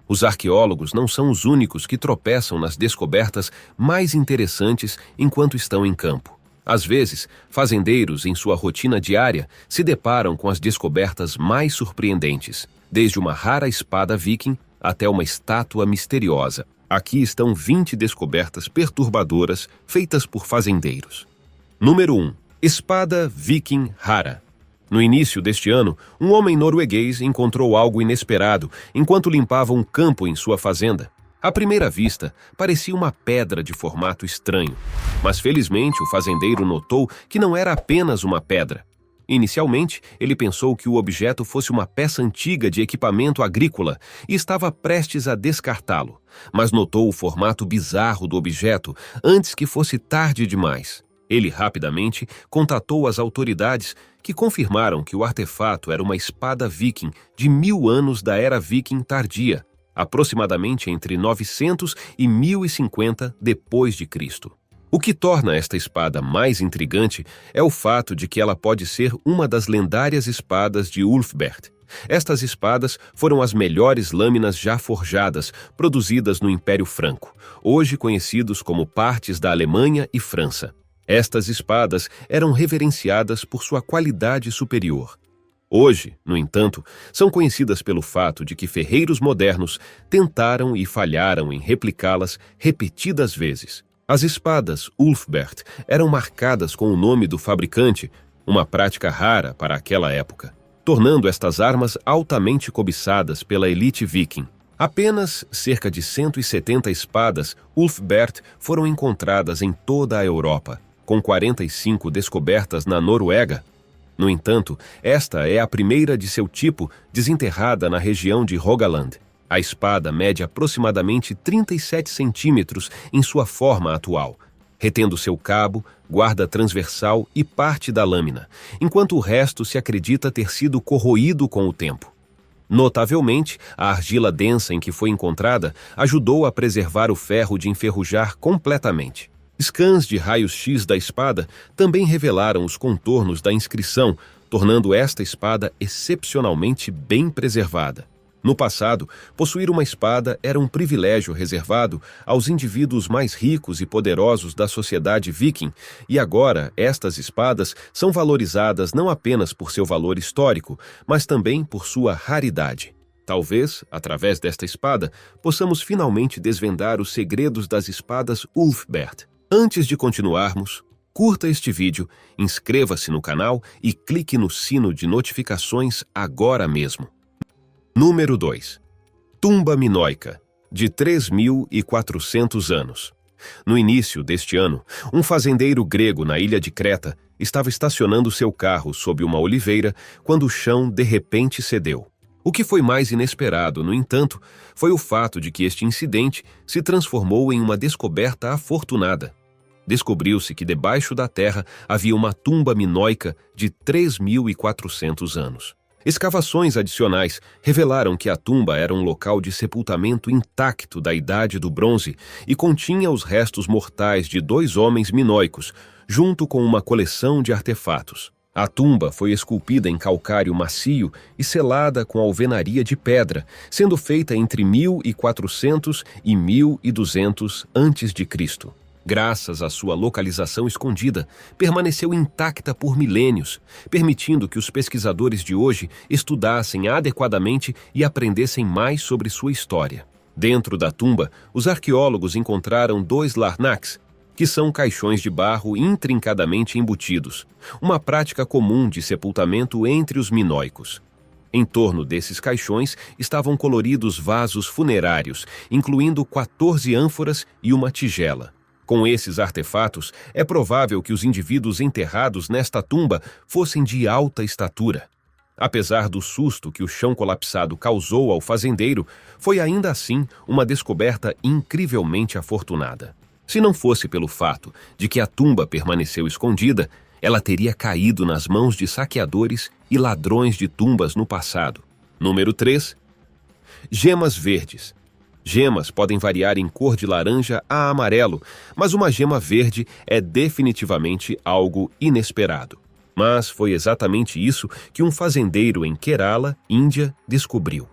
Os arqueólogos não são os únicos que tropeçam nas descobertas mais interessantes enquanto estão em campo. Às vezes, fazendeiros, em sua rotina diária, se deparam com as descobertas mais surpreendentes, desde uma rara espada viking até uma estátua misteriosa. Aqui estão 20 descobertas perturbadoras feitas por fazendeiros. Número 1. Espada viking rara. No início deste ano, um homem norueguês encontrou algo inesperado enquanto limpava um campo em sua fazenda. À primeira vista, parecia uma pedra de formato estranho, mas felizmente o fazendeiro notou que não era apenas uma pedra. Inicialmente, ele pensou que o objeto fosse uma peça antiga de equipamento agrícola e estava prestes a descartá-lo, mas notou o formato bizarro do objeto antes que fosse tarde demais. Ele rapidamente contatou as autoridades, que confirmaram que o artefato era uma espada viking de 1000 anos da era viking tardia, aproximadamente entre 900 e 1050 depois de Cristo. O que torna esta espada mais intrigante é o fato de que ela pode ser uma das lendárias espadas de Ulfbert. Estas espadas foram as melhores lâminas já forjadas, produzidas no Império Franco, hoje conhecidos como partes da Alemanha e França. Estas espadas eram reverenciadas por sua qualidade superior. Hoje, no entanto, são conhecidas pelo fato de que ferreiros modernos tentaram e falharam em replicá-las repetidas vezes. As espadas Ulfbert eram marcadas com o nome do fabricante, uma prática rara para aquela época, tornando estas armas altamente cobiçadas pela elite viking. Apenas cerca de 170 espadas Ulfbert foram encontradas em toda a Europa, com 45 descobertas na Noruega. No entanto, esta é a primeira de seu tipo desenterrada na região de Rogaland. A espada mede aproximadamente 37 centímetros em sua forma atual, retendo seu cabo, guarda transversal e parte da lâmina, enquanto o resto se acredita ter sido corroído com o tempo. Notavelmente, a argila densa em que foi encontrada ajudou a preservar o ferro de enferrujar completamente. Scans de raios-x da espada também revelaram os contornos da inscrição, tornando esta espada excepcionalmente bem preservada. No passado, possuir uma espada era um privilégio reservado aos indivíduos mais ricos e poderosos da sociedade viking, e agora estas espadas são valorizadas não apenas por seu valor histórico, mas também por sua raridade. Talvez, através desta espada, possamos finalmente desvendar os segredos das espadas Ulfbert. Antes de continuarmos, curta este vídeo, inscreva-se no canal e clique no sino de notificações agora mesmo. Número 2. Tumba minoica, de 3.400 anos. No início deste ano, um fazendeiro grego na ilha de Creta estava estacionando seu carro sob uma oliveira quando o chão de repente cedeu. O que foi mais inesperado, no entanto, foi o fato de que este incidente se transformou em uma descoberta afortunada. Descobriu-se que debaixo da terra havia uma tumba minoica de 3.400 anos. Escavações adicionais revelaram que a tumba era um local de sepultamento intacto da Idade do Bronze e continha os restos mortais de 2 homens minoicos, junto com uma coleção de artefatos. A tumba foi esculpida em calcário macio e selada com alvenaria de pedra, sendo feita entre 1400 e 1200 a.C. Graças à sua localização escondida, permaneceu intacta por milênios, permitindo que os pesquisadores de hoje estudassem adequadamente e aprendessem mais sobre sua história. Dentro da tumba, os arqueólogos encontraram 2 larnaks, que são caixões de barro intrincadamente embutidos, uma prática comum de sepultamento entre os minoicos. Em torno desses caixões estavam coloridos vasos funerários, incluindo 14 ânforas e uma tigela. Com esses artefatos, é provável que os indivíduos enterrados nesta tumba fossem de alta estatura. Apesar do susto que o chão colapsado causou ao fazendeiro, foi ainda assim uma descoberta incrivelmente afortunada. Se não fosse pelo fato de que a tumba permaneceu escondida, ela teria caído nas mãos de saqueadores e ladrões de tumbas no passado. Número 3. Gemas verdes. Gemas podem variar em cor de laranja a amarelo, mas uma gema verde é definitivamente algo inesperado. Mas foi exatamente isso que um fazendeiro em Kerala, Índia, descobriu.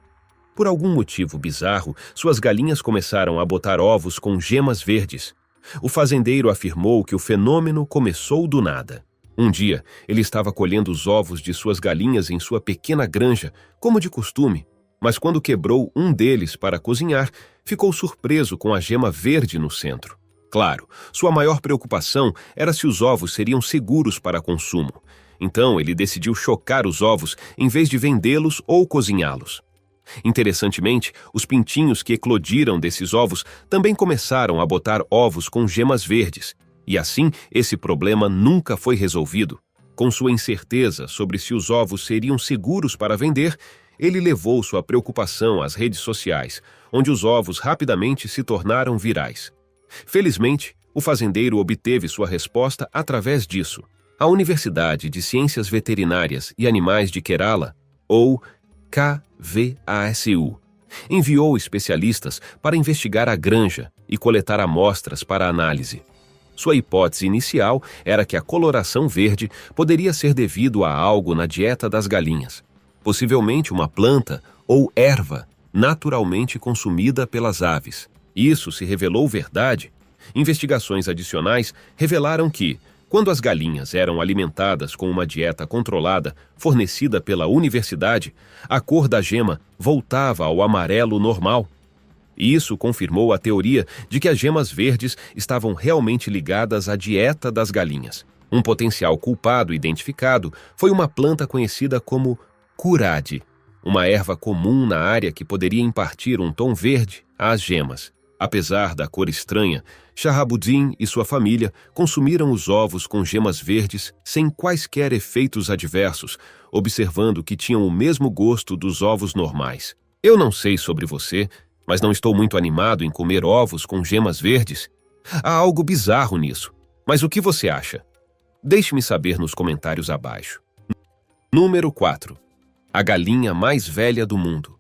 Por algum motivo bizarro, suas galinhas começaram a botar ovos com gemas verdes. O fazendeiro afirmou que o fenômeno começou do nada. Um dia, ele estava colhendo os ovos de suas galinhas em sua pequena granja, como de costume, mas quando quebrou um deles para cozinhar, ficou surpreso com a gema verde no centro. Claro, sua maior preocupação era se os ovos seriam seguros para consumo. Então, ele decidiu chocar os ovos em vez de vendê-los ou cozinhá-los. Interessantemente, os pintinhos que eclodiram desses ovos também começaram a botar ovos com gemas verdes, e assim esse problema nunca foi resolvido. Com sua incerteza sobre se os ovos seriam seguros para vender, ele levou sua preocupação às redes sociais, onde os ovos rapidamente se tornaram virais. Felizmente, o fazendeiro obteve sua resposta através disso. A Universidade de Ciências Veterinárias e Animais de Kerala, ou KVASU, enviou especialistas para investigar a granja e coletar amostras para análise. Sua hipótese inicial era que a coloração verde poderia ser devido a algo na dieta das galinhas, possivelmente uma planta ou erva naturalmente consumida pelas aves. Isso se revelou verdade. Investigações adicionais revelaram que, quando as galinhas eram alimentadas com uma dieta controlada fornecida pela universidade, a cor da gema voltava ao amarelo normal. Isso confirmou a teoria de que as gemas verdes estavam realmente ligadas à dieta das galinhas. Um potencial culpado identificado foi uma planta conhecida como curade, uma erva comum na área que poderia impartir um tom verde às gemas. Apesar da cor estranha, Shahabuddin e sua família consumiram os ovos com gemas verdes sem quaisquer efeitos adversos, observando que tinham o mesmo gosto dos ovos normais. Eu não sei sobre você, mas não estou muito animado em comer ovos com gemas verdes. Há algo bizarro nisso. Mas o que você acha? Deixe-me saber nos comentários abaixo. Número 4. A galinha mais velha do mundo.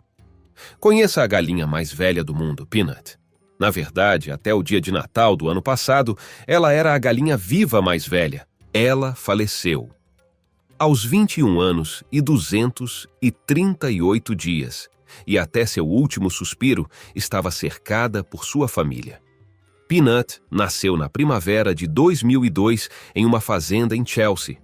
Conheça a galinha mais velha do mundo, Peanut. Na verdade, até o dia de Natal do ano passado, ela era a galinha viva mais velha. Ela faleceu aos 21 anos e 238 dias, e até seu último suspiro estava cercada por sua família. Peanut nasceu na primavera de 2002 em uma fazenda em Chelsea.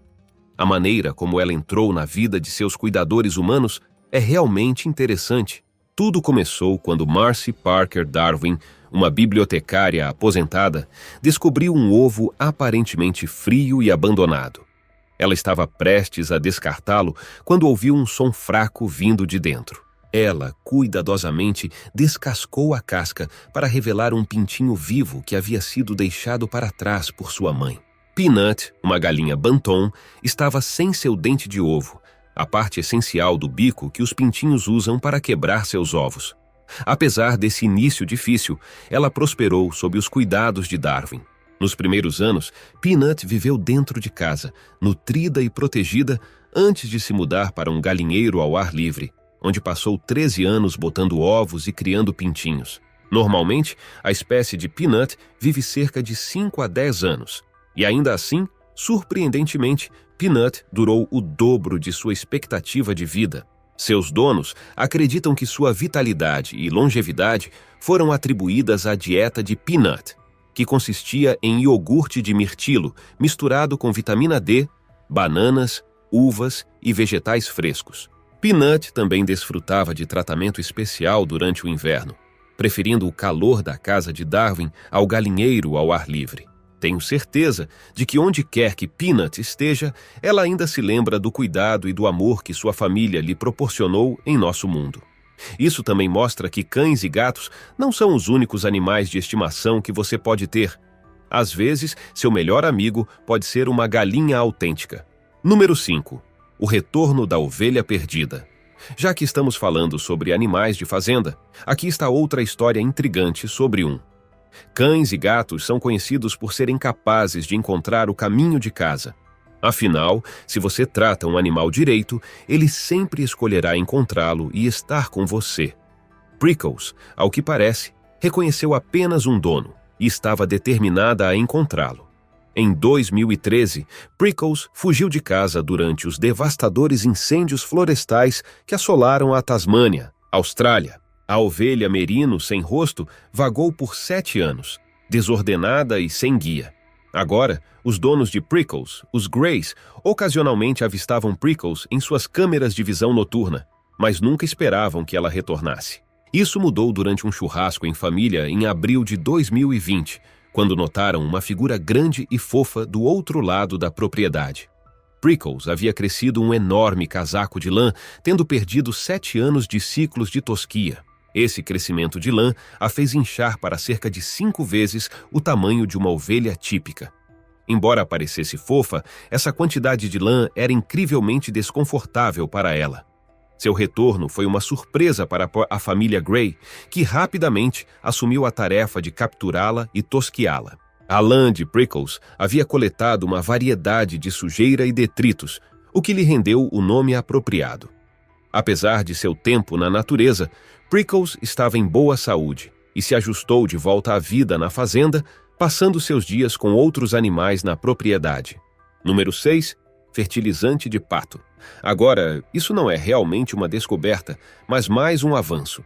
A maneira como ela entrou na vida de seus cuidadores humanos é realmente interessante. Tudo começou quando Marcy Parker Darwin, uma bibliotecária aposentada, descobriu um ovo aparentemente frio e abandonado. Ela estava prestes a descartá-lo quando ouviu um som fraco vindo de dentro. Ela, cuidadosamente, descascou a casca para revelar um pintinho vivo que havia sido deixado para trás por sua mãe. Peanut, uma galinha bantam, estava sem seu dente de ovo, a parte essencial do bico que os pintinhos usam para quebrar seus ovos. Apesar desse início difícil, ela prosperou sob os cuidados de Darwin. Nos primeiros anos, Peanut viveu dentro de casa, nutrida e protegida, antes de se mudar para um galinheiro ao ar livre, onde passou 13 anos botando ovos e criando pintinhos. Normalmente, a espécie de Peanut vive cerca de 5 a 10 anos. E ainda assim, surpreendentemente, Peanut durou o dobro de sua expectativa de vida. Seus donos acreditam que sua vitalidade e longevidade foram atribuídas à dieta de Peanut, que consistia em iogurte de mirtilo misturado com vitamina D, bananas, uvas e vegetais frescos. Peanut também desfrutava de tratamento especial durante o inverno, preferindo o calor da casa de Darwin ao galinheiro ao ar livre. Tenho certeza de que onde quer que Peanut esteja, ela ainda se lembra do cuidado e do amor que sua família lhe proporcionou em nosso mundo. Isso também mostra que cães e gatos não são os únicos animais de estimação que você pode ter. Às vezes, seu melhor amigo pode ser uma galinha autêntica. Número 5. O retorno da ovelha perdida. Já que estamos falando sobre animais de fazenda, aqui está outra história intrigante sobre um. Cães e gatos são conhecidos por serem capazes de encontrar o caminho de casa. Afinal, se você trata um animal direito, ele sempre escolherá encontrá-lo e estar com você. Prickles, ao que parece, reconheceu apenas um dono e estava determinada a encontrá-lo. Em 2013, Prickles fugiu de casa durante os devastadores incêndios florestais que assolaram a Tasmânia. Austrália. A ovelha merino sem rosto vagou por 7 anos, desordenada e sem guia. Agora, os donos de Prickles, os Greys, ocasionalmente avistavam Prickles em suas câmeras de visão noturna, mas nunca esperavam que ela retornasse. Isso mudou durante um churrasco em família em abril de 2020, quando notaram uma figura grande e fofa do outro lado da propriedade. Prickles havia crescido um enorme casaco de lã, tendo perdido 7 anos de ciclos de tosquia. Esse crescimento de lã a fez inchar para cerca de 5 vezes o tamanho de uma ovelha típica. Embora parecesse fofa, essa quantidade de lã era incrivelmente desconfortável para ela. Seu retorno foi uma surpresa para a família Grey, que rapidamente assumiu a tarefa de capturá-la e tosquiá-la. A lã de Prickles havia coletado uma variedade de sujeira e detritos, o que lhe rendeu o nome apropriado. Apesar de seu tempo na natureza, Prickles estava em boa saúde e se ajustou de volta à vida na fazenda, passando seus dias com outros animais na propriedade. Número 6. Fertilizante de pato. Agora, isso não é realmente uma descoberta, mas mais um avanço.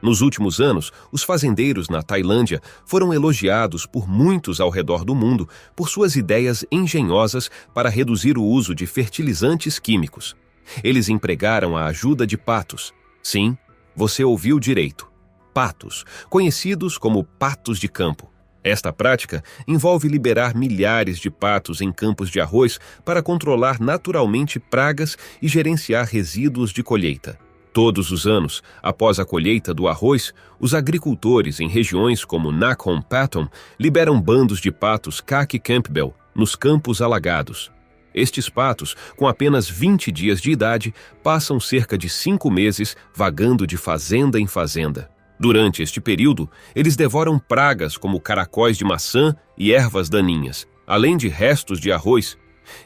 Nos últimos anos, os fazendeiros na Tailândia foram elogiados por muitos ao redor do mundo por suas ideias engenhosas para reduzir o uso de fertilizantes químicos. Eles empregaram a ajuda de patos. Sim, você ouviu direito. Patos, conhecidos como patos de campo. Esta prática envolve liberar milhares de patos em campos de arroz para controlar naturalmente pragas e gerenciar resíduos de colheita. Todos os anos, após a colheita do arroz, os agricultores em regiões como Nakhon Pathom liberam bandos de patos Khaki Campbell nos campos alagados. Estes patos, com apenas 20 dias de idade, passam cerca de 5 meses vagando de fazenda em fazenda. Durante este período, eles devoram pragas como caracóis de maçã e ervas daninhas, além de restos de arroz.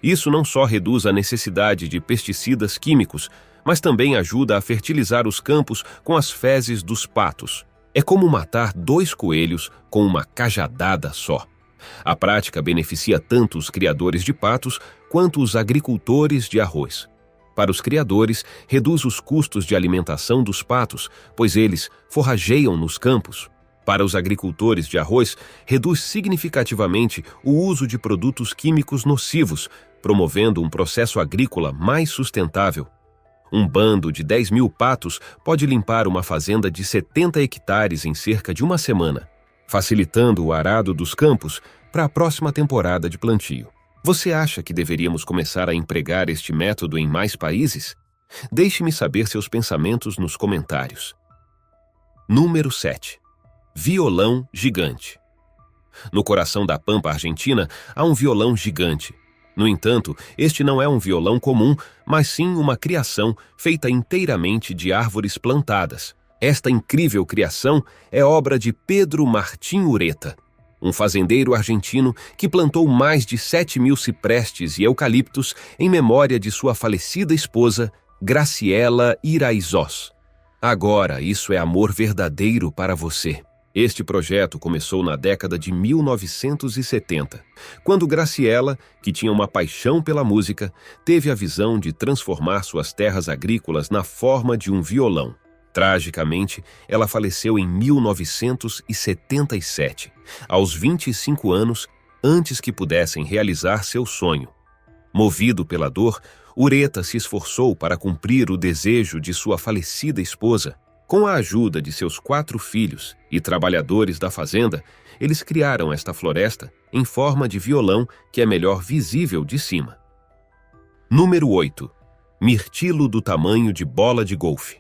Isso não só reduz a necessidade de pesticidas químicos, mas também ajuda a fertilizar os campos com as fezes dos patos. É como matar 2 coelhos com uma cajadada só. A prática beneficia tanto os criadores de patos quanto os agricultores de arroz. Para os criadores, reduz os custos de alimentação dos patos, pois eles forrageiam nos campos. Para os agricultores de arroz, reduz significativamente o uso de produtos químicos nocivos, promovendo um processo agrícola mais sustentável. Um bando de 10.000 patos pode limpar uma fazenda de 70 hectares em cerca de uma semana, facilitando o arado dos campos para a próxima temporada de plantio. Você acha que deveríamos começar a empregar este método em mais países? Deixe-me saber seus pensamentos nos comentários. Número 7. Violão gigante. No coração da pampa argentina há um violão gigante. No entanto, este não é um violão comum, mas sim uma criação feita inteiramente de árvores plantadas. Esta incrível criação é obra de Pedro Martim Ureta, um fazendeiro argentino que plantou mais de 7.000 ciprestes e eucaliptos em memória de sua falecida esposa, Graciela Iraizós. Agora, isso é amor verdadeiro para você. Este projeto começou na década de 1970, quando Graciela, que tinha uma paixão pela música, teve a visão de transformar suas terras agrícolas na forma de um violão. Tragicamente, ela faleceu em 1977, aos 25 anos, antes que pudessem realizar seu sonho. Movido pela dor, Ureta se esforçou para cumprir o desejo de sua falecida esposa. Com a ajuda de seus 4 filhos e trabalhadores da fazenda, eles criaram esta floresta em forma de violão que é melhor visível de cima. Número 8. Mirtilo do tamanho de bola de golfe.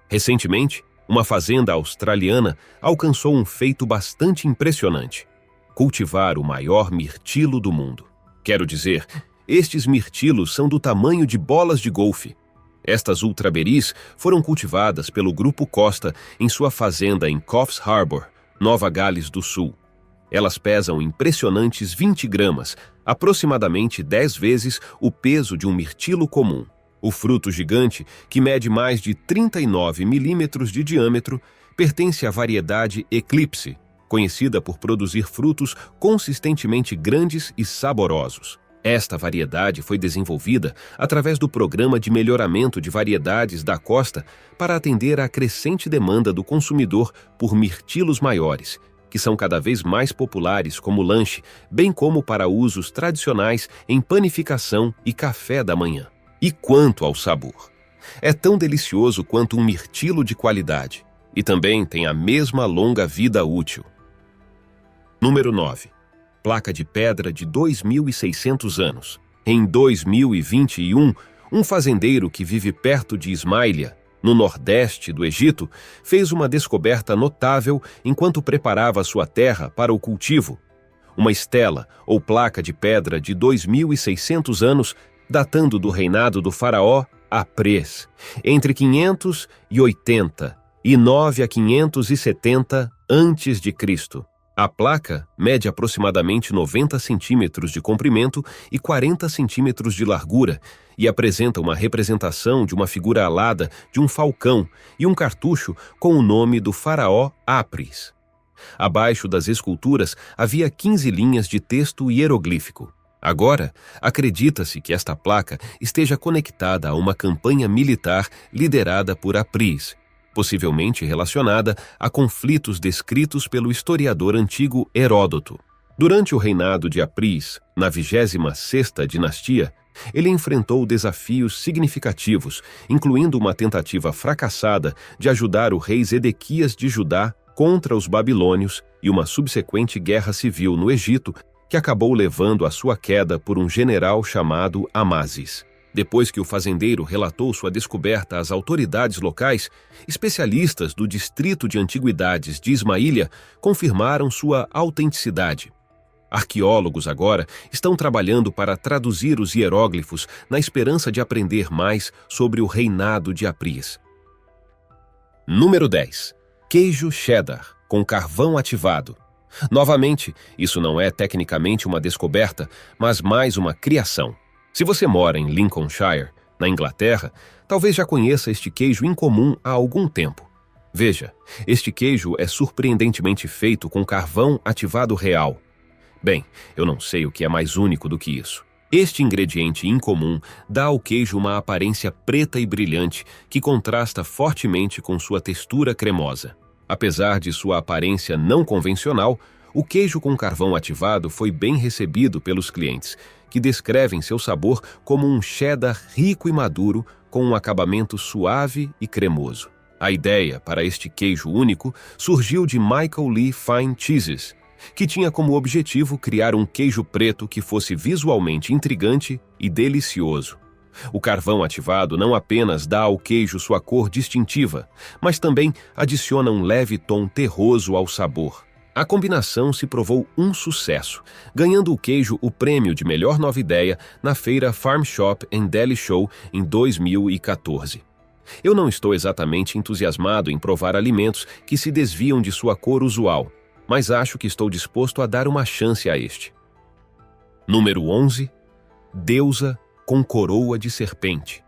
Recentemente, uma fazenda australiana alcançou um feito bastante impressionante: cultivar o maior mirtilo do mundo. Quero dizer, estes mirtilos são do tamanho de bolas de golfe. Estas ultraberries foram cultivadas pelo Grupo Costa em sua fazenda em Coffs Harbour, Nova Gales do Sul. Elas pesam impressionantes 20 gramas, aproximadamente 10 vezes o peso de um mirtilo comum. O fruto gigante, que mede mais de 39 milímetros de diâmetro, pertence à variedade Eclipse, conhecida por produzir frutos consistentemente grandes e saborosos. Esta variedade foi desenvolvida através do Programa de Melhoramento de Variedades da Costa para atender à crescente demanda do consumidor por mirtilos maiores, que são cada vez mais populares como lanche, bem como para usos tradicionais em panificação e café da manhã. E quanto ao sabor? É tão delicioso quanto um mirtilo de qualidade e também tem a mesma longa vida útil. Número 9. Placa de pedra de 2.600 anos. Em 2021, um fazendeiro que vive perto de Ismailia, no nordeste do Egito, fez uma descoberta notável enquanto preparava sua terra para o cultivo. Uma estela ou placa de pedra de 2.600 anos, datando do reinado do faraó Apres, entre 580 e 9 a 570 a.C. A placa mede aproximadamente 90 centímetros de comprimento e 40 centímetros de largura e apresenta uma representação de uma figura alada de um falcão e um cartucho com o nome do faraó Apris. Abaixo das esculturas havia 15 linhas de texto hieroglífico. Agora, acredita-se que esta placa esteja conectada a uma campanha militar liderada por Apris, possivelmente relacionada a conflitos descritos pelo historiador antigo Heródoto. Durante o reinado de Apris, na 26ª dinastia, ele enfrentou desafios significativos, incluindo uma tentativa fracassada de ajudar o rei Zedequias de Judá contra os babilônios e uma subsequente guerra civil no Egito que acabou levando à sua queda por um general chamado Amasis. Depois que o fazendeiro relatou sua descoberta às autoridades locais, especialistas do Distrito de Antiguidades de Ismaília confirmaram sua autenticidade. Arqueólogos agora estão trabalhando para traduzir os hieróglifos na esperança de aprender mais sobre o reinado de Apris. Número 10. Queijo cheddar, com carvão ativado. Novamente, isso não é tecnicamente uma descoberta, mas mais uma criação. Se você mora em Lincolnshire, na Inglaterra, talvez já conheça este queijo incomum há algum tempo. Veja, este queijo é surpreendentemente feito com carvão ativado real. Bem, eu não sei o que é mais único do que isso. Este ingrediente incomum dá ao queijo uma aparência preta e brilhante que contrasta fortemente com sua textura cremosa. Apesar de sua aparência não convencional, o queijo com carvão ativado foi bem recebido pelos clientes, que descrevem seu sabor como um cheddar rico e maduro com um acabamento suave e cremoso. A ideia para este queijo único surgiu de Michael Lee Fine Cheeses, que tinha como objetivo criar um queijo preto que fosse visualmente intrigante e delicioso. O carvão ativado não apenas dá ao queijo sua cor distintiva, mas também adiciona um leve tom terroso ao sabor. A combinação se provou um sucesso, ganhando o queijo o prêmio de melhor nova ideia na feira Farm Shop and Deli Show em 2014. Eu não estou exatamente entusiasmado em provar alimentos que se desviam de sua cor usual, mas acho que estou disposto a dar uma chance a este. Número 11. Deusa com coroa de serpente.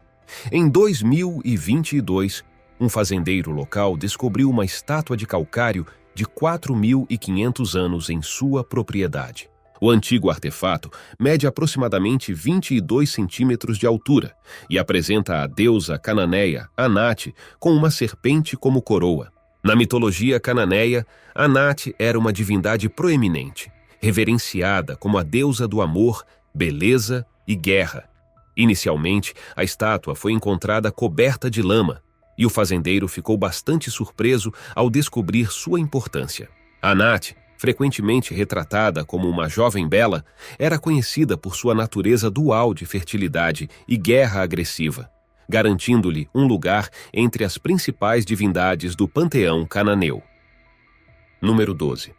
Em 2022, um fazendeiro local descobriu uma estátua de calcário de 4.500 anos em sua propriedade. O antigo artefato mede aproximadamente 22 centímetros de altura e apresenta a deusa cananeia Anat com uma serpente como coroa. Na mitologia cananeia, Anat era uma divindade proeminente, reverenciada como a deusa do amor, beleza e guerra. Inicialmente, a estátua foi encontrada coberta de lama, e o fazendeiro ficou bastante surpreso ao descobrir sua importância. Anat, frequentemente retratada como uma jovem bela, era conhecida por sua natureza dual de fertilidade e guerra agressiva, garantindo-lhe um lugar entre as principais divindades do panteão cananeu. Número 12.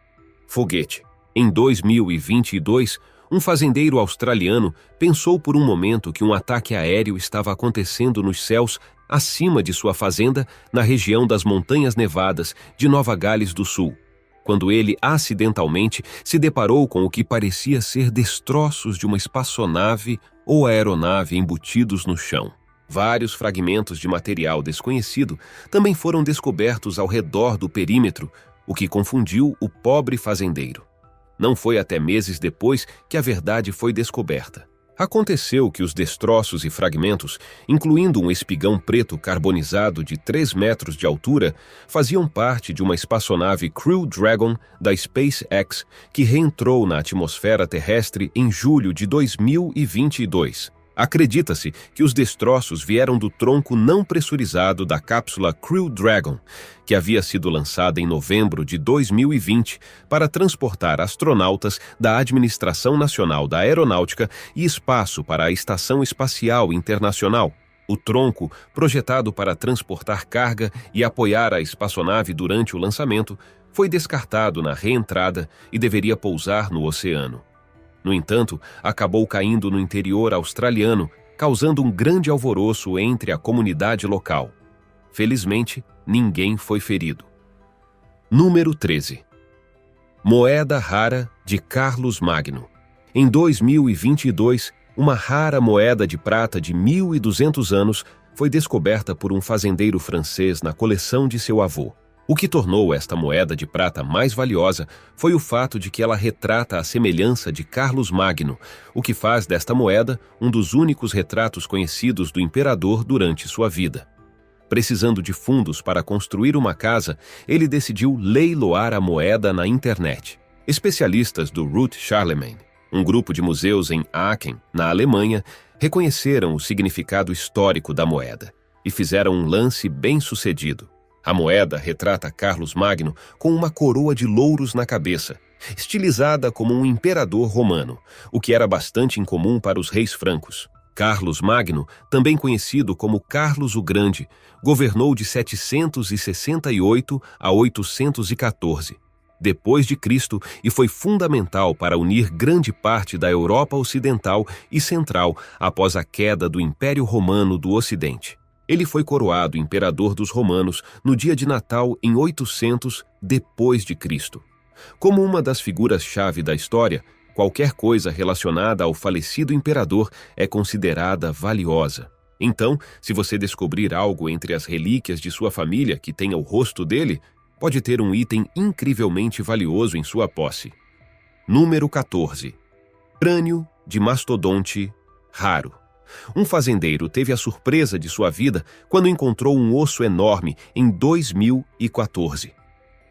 Foguete. Em 2022, um fazendeiro australiano pensou por um momento que um ataque aéreo estava acontecendo nos céus acima de sua fazenda na região das Montanhas Nevadas de Nova Gales do Sul, quando ele acidentalmente se deparou com o que parecia ser destroços de uma espaçonave ou aeronave embutidos no chão. Vários fragmentos de material desconhecido também foram descobertos ao redor do perímetro, o que confundiu o pobre fazendeiro. Não foi até meses depois que a verdade foi descoberta. Aconteceu que os destroços e fragmentos, incluindo um espigão preto carbonizado de 3 metros de altura, faziam parte de uma espaçonave Crew Dragon da SpaceX que reentrou na atmosfera terrestre em julho de 2022. Acredita-se que os destroços vieram do tronco não pressurizado da cápsula Crew Dragon, que havia sido lançada em novembro de 2020 para transportar astronautas da Administração Nacional da Aeronáutica e Espaço para a Estação Espacial Internacional. O tronco, projetado para transportar carga e apoiar a espaçonave durante o lançamento, foi descartado na reentrada e deveria pousar no oceano. No entanto, acabou caindo no interior australiano, causando um grande alvoroço entre a comunidade local. Felizmente, ninguém foi ferido. Número 13. Moeda rara de Carlos Magno. Em 2022, uma rara moeda de prata de 1.200 anos foi descoberta por um fazendeiro francês na coleção de seu avô. O que tornou esta moeda de prata mais valiosa foi o fato de que ela retrata a semelhança de Carlos Magno, o que faz desta moeda um dos únicos retratos conhecidos do imperador durante sua vida. Precisando de fundos para construir uma casa, ele decidiu leiloar a moeda na internet. Especialistas do Ruth Charlemagne, um grupo de museus em Aachen, na Alemanha, reconheceram o significado histórico da moeda e fizeram um lance bem-sucedido. A moeda retrata Carlos Magno com uma coroa de louros na cabeça, estilizada como um imperador romano, o que era bastante incomum para os reis francos. Carlos Magno, também conhecido como Carlos o Grande, governou de 768 a 814 depois de Cristo e foi fundamental para unir grande parte da Europa Ocidental e Central após a queda do Império Romano do Ocidente. Ele foi coroado imperador dos romanos no dia de Natal em 800 depois de Cristo. Como uma das figuras-chave da história, qualquer coisa relacionada ao falecido imperador é considerada valiosa. Então, se você descobrir algo entre as relíquias de sua família que tenha o rosto dele, pode ter um item incrivelmente valioso em sua posse. Número 14. Crânio de mastodonte raro. Um fazendeiro teve a surpresa de sua vida quando encontrou um osso enorme em 2014.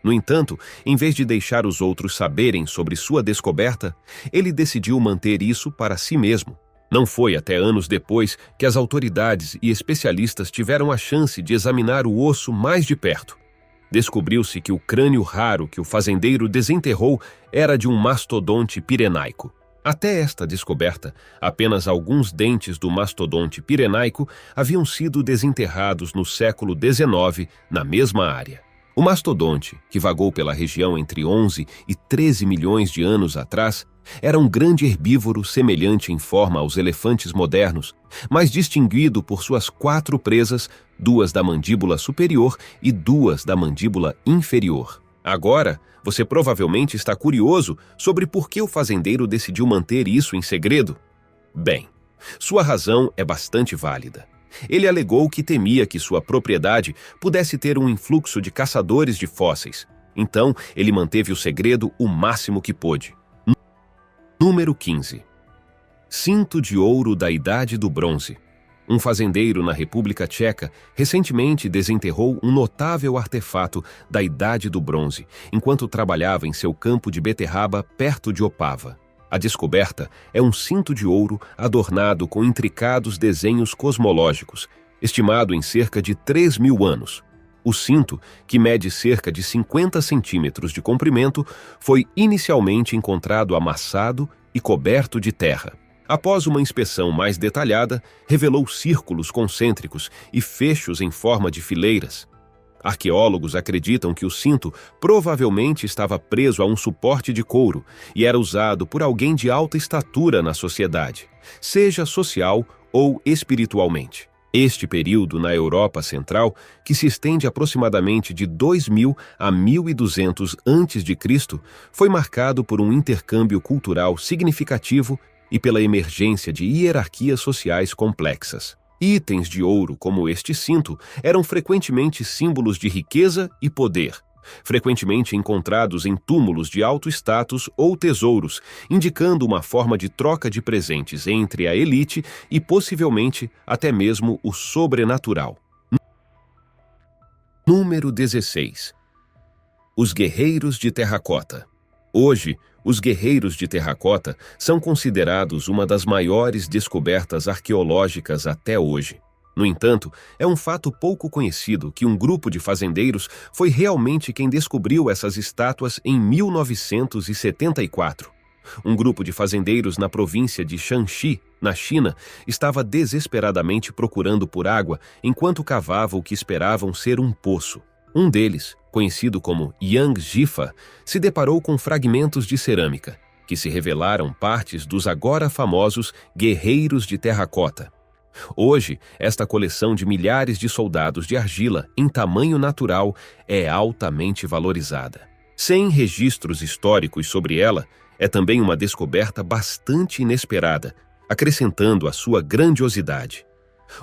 No entanto, em vez de deixar os outros saberem sobre sua descoberta, ele decidiu manter isso para si mesmo. Não foi até anos depois que as autoridades e especialistas tiveram a chance de examinar o osso mais de perto. Descobriu-se que o crânio raro que o fazendeiro desenterrou era de um mastodonte pirenaico. Até esta descoberta, apenas alguns dentes do mastodonte pirenaico haviam sido desenterrados no século XIX na mesma área. O mastodonte, que vagou pela região entre 11 e 13 milhões de anos atrás, era um grande herbívoro semelhante em forma aos elefantes modernos, mas distinguido por suas 4 presas, 2 da mandíbula superior e 2 da mandíbula inferior. Agora, você provavelmente está curioso sobre por que o fazendeiro decidiu manter isso em segredo? Bem, sua razão é bastante válida. Ele alegou que temia que sua propriedade pudesse ter um influxo de caçadores de fósseis. Então, ele manteve o segredo o máximo que pôde. Número 15. Cinto de ouro da Idade do Bronze. Um fazendeiro na República Tcheca recentemente desenterrou um notável artefato da Idade do Bronze, enquanto trabalhava em seu campo de beterraba perto de Opava. A descoberta é um cinto de ouro adornado com intricados desenhos cosmológicos, estimado em cerca de 3.000 anos. O cinto, que mede cerca de 50 centímetros de comprimento, foi inicialmente encontrado amassado e coberto de terra. Após uma inspeção mais detalhada, revelou círculos concêntricos e fechos em forma de fileiras. Arqueólogos acreditam que o cinto provavelmente estava preso a um suporte de couro e era usado por alguém de alta estatura na sociedade, seja social ou espiritualmente. Este período na Europa Central, que se estende aproximadamente de 2000 a 1200 a.C., foi marcado por um intercâmbio cultural significativo e pela emergência de hierarquias sociais complexas. Itens de ouro como este cinto eram frequentemente símbolos de riqueza e poder, frequentemente encontrados em túmulos de alto status ou tesouros, indicando uma forma de troca de presentes entre a elite e possivelmente até mesmo o sobrenatural. Número 16. Os guerreiros de terracota. Hoje, os guerreiros de terracota são considerados uma das maiores descobertas arqueológicas até hoje. No entanto, é um fato pouco conhecido que um grupo de fazendeiros foi realmente quem descobriu essas estátuas em 1974. Um grupo de fazendeiros na província de Shanxi, na China, estava desesperadamente procurando por água enquanto cavava o que esperavam ser um poço. Um deles, conhecido como Yang Jifa, se deparou com fragmentos de cerâmica, que se revelaram partes dos agora famosos guerreiros de terracota. Hoje, esta coleção de milhares de soldados de argila em tamanho natural é altamente valorizada. Sem registros históricos sobre ela, é também uma descoberta bastante inesperada, acrescentando à sua grandiosidade.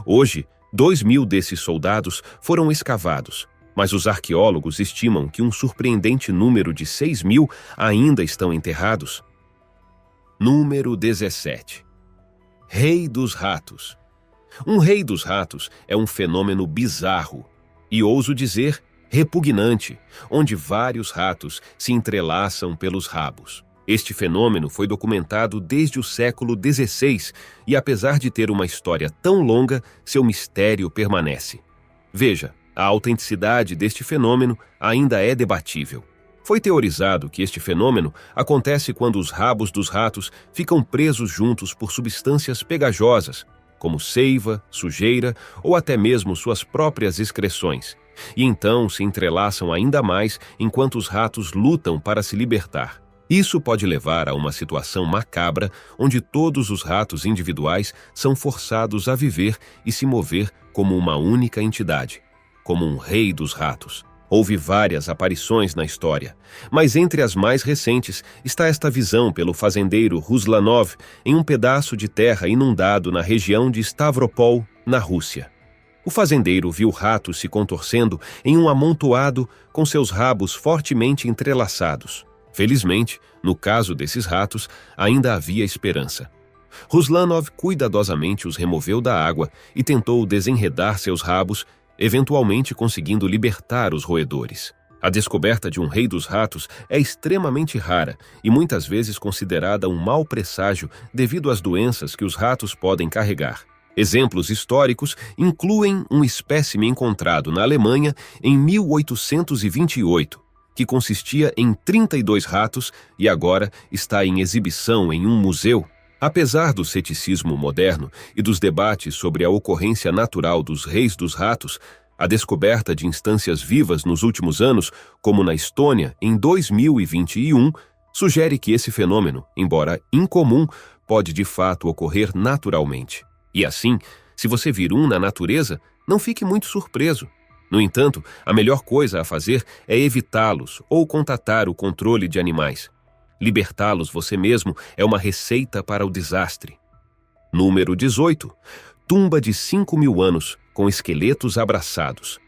Hoje, 2.000 desses soldados foram escavados, mas os arqueólogos estimam que um surpreendente número de 6.000 ainda estão enterrados. Número 17. Rei dos Ratos. Um rei dos ratos é um fenômeno bizarro e, ouso dizer, repugnante, onde vários ratos se entrelaçam pelos rabos. Este fenômeno foi documentado desde o século XVI e, apesar de ter uma história tão longa, seu mistério permanece. Veja, a autenticidade deste fenômeno ainda é debatível. Foi teorizado que este fenômeno acontece quando os rabos dos ratos ficam presos juntos por substâncias pegajosas, como seiva, sujeira ou até mesmo suas próprias excreções, e então se entrelaçam ainda mais enquanto os ratos lutam para se libertar. Isso pode levar a uma situação macabra onde todos os ratos individuais são forçados a viver e se mover como uma única entidade, como um rei dos ratos. Houve várias aparições na história, mas entre as mais recentes está esta visão pelo fazendeiro Ruslanov em um pedaço de terra inundado na região de Stavropol, na Rússia. O fazendeiro viu ratos se contorcendo em um amontoado com seus rabos fortemente entrelaçados. Felizmente, no caso desses ratos, ainda havia esperança. Ruslanov cuidadosamente os removeu da água e tentou desenredar seus rabos, eventualmente conseguindo libertar os roedores. A descoberta de um rei dos ratos é extremamente rara e muitas vezes considerada um mau presságio devido às doenças que os ratos podem carregar. Exemplos históricos incluem um espécime encontrado na Alemanha em 1828, que consistia em 32 ratos e agora está em exibição em um museu. Apesar do ceticismo moderno e dos debates sobre a ocorrência natural dos reis dos ratos, a descoberta de instâncias vivas nos últimos anos, como na Estônia em 2021, sugere que esse fenômeno, embora incomum, pode de fato ocorrer naturalmente. E assim, se você vir um na natureza, não fique muito surpreso. No entanto, a melhor coisa a fazer é evitá-los ou contatar o controle de animais. Libertá-los você mesmo é uma receita para o desastre. Número 18. Tumba de 5.000 anos, com esqueletos abraçados.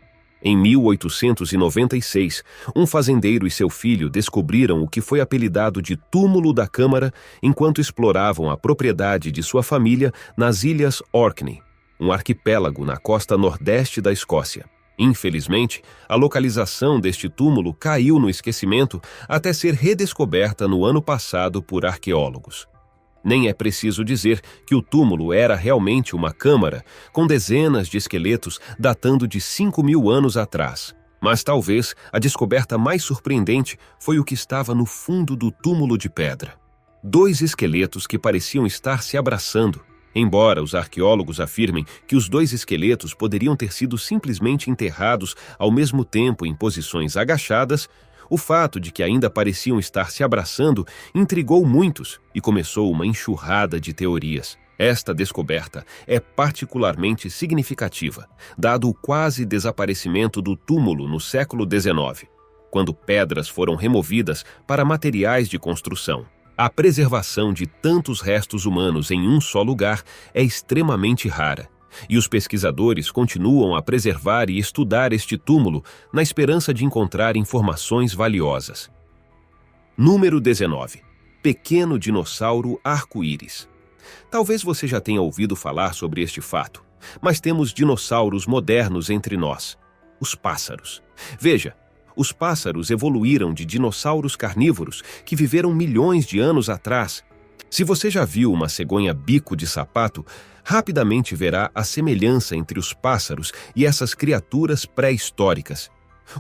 Em 1896, um fazendeiro e seu filho descobriram o que foi apelidado de Túmulo da Câmara enquanto exploravam a propriedade de sua família nas Ilhas Orkney, um arquipélago na costa nordeste da Escócia. Infelizmente, a localização deste túmulo caiu no esquecimento até ser redescoberta no ano passado por arqueólogos. Nem é preciso dizer que o túmulo era realmente uma câmara, com dezenas de esqueletos datando de 5.000 anos atrás. Mas talvez a descoberta mais surpreendente foi o que estava no fundo do túmulo de pedra. 2 esqueletos que pareciam estar se abraçando. Embora os arqueólogos afirmem que os 2 esqueletos poderiam ter sido simplesmente enterrados ao mesmo tempo em posições agachadas, o fato de que ainda pareciam estar se abraçando intrigou muitos e começou uma enxurrada de teorias. Esta descoberta é particularmente significativa, dado o quase desaparecimento do túmulo no século XIX, quando pedras foram removidas para materiais de construção. A preservação de tantos restos humanos em um só lugar é extremamente rara, e os pesquisadores continuam a preservar e estudar este túmulo na esperança de encontrar informações valiosas. Número 19. Pequeno dinossauro arco-íris. Talvez você já tenha ouvido falar sobre este fato, mas temos dinossauros modernos entre nós, os pássaros. Veja, os pássaros evoluíram de dinossauros carnívoros que viveram milhões de anos atrás. Se você já viu uma cegonha bico de sapato, rapidamente verá a semelhança entre os pássaros e essas criaturas pré-históricas.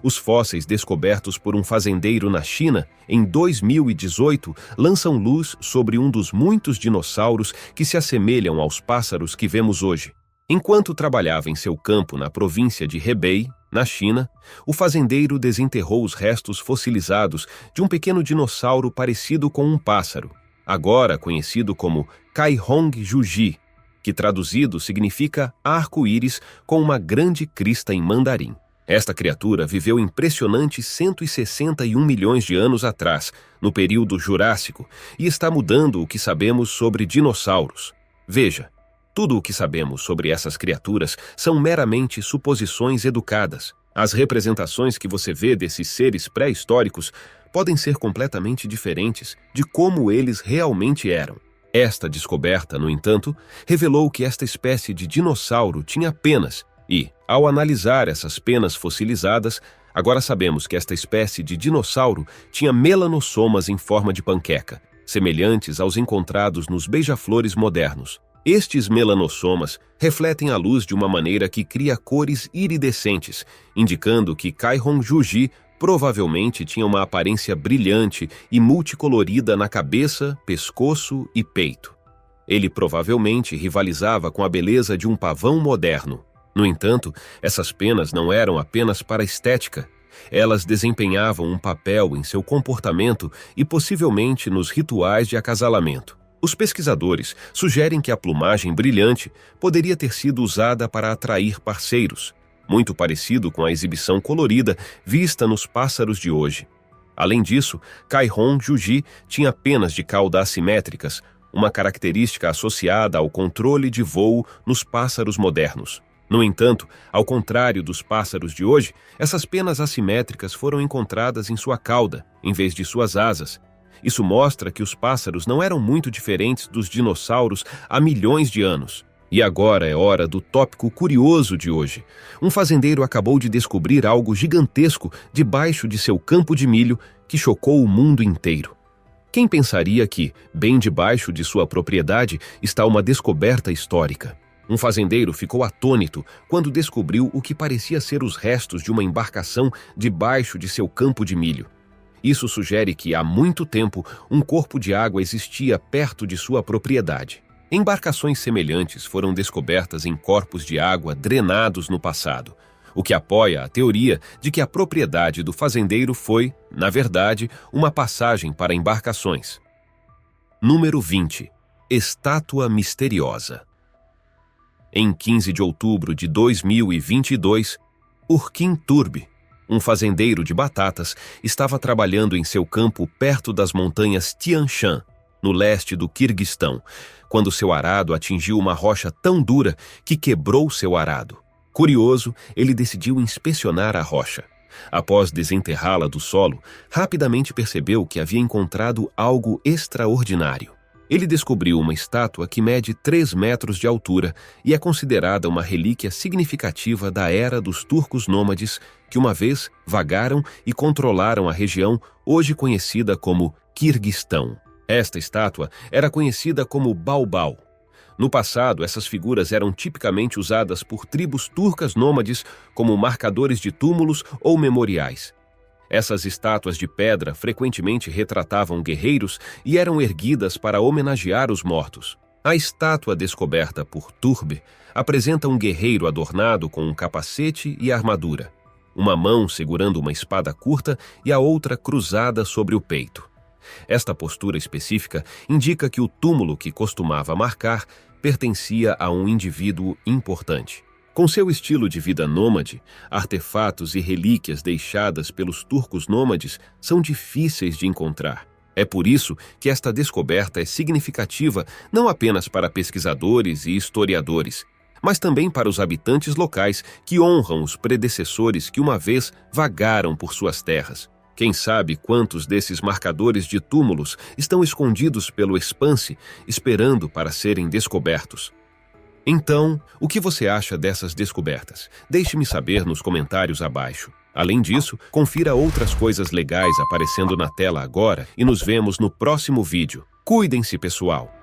Os fósseis descobertos por um fazendeiro na China, em 2018, lançam luz sobre um dos muitos dinossauros que se assemelham aos pássaros que vemos hoje. Enquanto trabalhava em seu campo na província de Hebei, na China, o fazendeiro desenterrou os restos fossilizados de um pequeno dinossauro parecido com um pássaro, agora conhecido como Kaihong Juji, que traduzido significa arco-íris com uma grande crista em mandarim. Esta criatura viveu impressionantes 161 milhões de anos atrás, no período Jurássico, e está mudando o que sabemos sobre dinossauros. Veja, tudo o que sabemos sobre essas criaturas são meramente suposições educadas. As representações que você vê desses seres pré-históricos podem ser completamente diferentes de como eles realmente eram. Esta descoberta, no entanto, revelou que esta espécie de dinossauro tinha penas e, ao analisar essas penas fossilizadas, agora sabemos que esta espécie de dinossauro tinha melanossomas em forma de panqueca, semelhantes aos encontrados nos beija-flores modernos. Estes melanossomas refletem a luz de uma maneira que cria cores iridescentes, indicando que Kaihong Juji provavelmente tinha uma aparência brilhante e multicolorida na cabeça, pescoço e peito. Ele provavelmente rivalizava com a beleza de um pavão moderno. No entanto, essas penas não eram apenas para estética. Elas desempenhavam um papel em seu comportamento e possivelmente nos rituais de acasalamento. Os pesquisadores sugerem que a plumagem brilhante poderia ter sido usada para atrair parceiros, muito parecido com a exibição colorida vista nos pássaros de hoje. Além disso, Kaihong Juji tinha penas de cauda assimétricas, uma característica associada ao controle de voo nos pássaros modernos. No entanto, ao contrário dos pássaros de hoje, essas penas assimétricas foram encontradas em sua cauda, em vez de suas asas. Isso mostra que os pássaros não eram muito diferentes dos dinossauros há milhões de anos. E agora é hora do tópico curioso de hoje. Um fazendeiro acabou de descobrir algo gigantesco debaixo de seu campo de milho que chocou o mundo inteiro. Quem pensaria que, bem debaixo de sua propriedade, está uma descoberta histórica? Um fazendeiro ficou atônito quando descobriu o que parecia ser os restos de uma embarcação debaixo de seu campo de milho. Isso sugere que, há muito tempo, um corpo de água existia perto de sua propriedade. Embarcações semelhantes foram descobertas em corpos de água drenados no passado, o que apoia a teoria de que a propriedade do fazendeiro foi, na verdade, uma passagem para embarcações. Número 20. Estátua misteriosa. Em 15 de outubro de 2022, Urkin Turbi, um fazendeiro de batatas, estava trabalhando em seu campo perto das montanhas Tian Shan, no leste do Quirguistão, quando seu arado atingiu uma rocha tão dura que quebrou seu arado. Curioso, ele decidiu inspecionar a rocha. Após desenterrá-la do solo, rapidamente percebeu que havia encontrado algo extraordinário. Ele descobriu uma estátua que mede 3 metros de altura e é considerada uma relíquia significativa da era dos turcos nômades que uma vez vagaram e controlaram a região hoje conhecida como Quirguistão. Esta estátua era conhecida como Baobao. No passado, essas figuras eram tipicamente usadas por tribos turcas nômades como marcadores de túmulos ou memoriais. Essas estátuas de pedra frequentemente retratavam guerreiros e eram erguidas para homenagear os mortos. A estátua descoberta por Turbi apresenta um guerreiro adornado com um capacete e armadura, uma mão segurando uma espada curta e a outra cruzada sobre o peito. Esta postura específica indica que o túmulo que costumava marcar pertencia a um indivíduo importante. Com seu estilo de vida nômade, artefatos e relíquias deixadas pelos turcos nômades são difíceis de encontrar. É por isso que esta descoberta é significativa não apenas para pesquisadores e historiadores, mas também para os habitantes locais que honram os predecessores que uma vez vagaram por suas terras. Quem sabe quantos desses marcadores de túmulos estão escondidos pelo expanse, esperando para serem descobertos. Então, o que você acha dessas descobertas? Deixe-me saber nos comentários abaixo. Além disso, confira outras coisas legais aparecendo na tela agora e nos vemos no próximo vídeo. Cuidem-se, pessoal!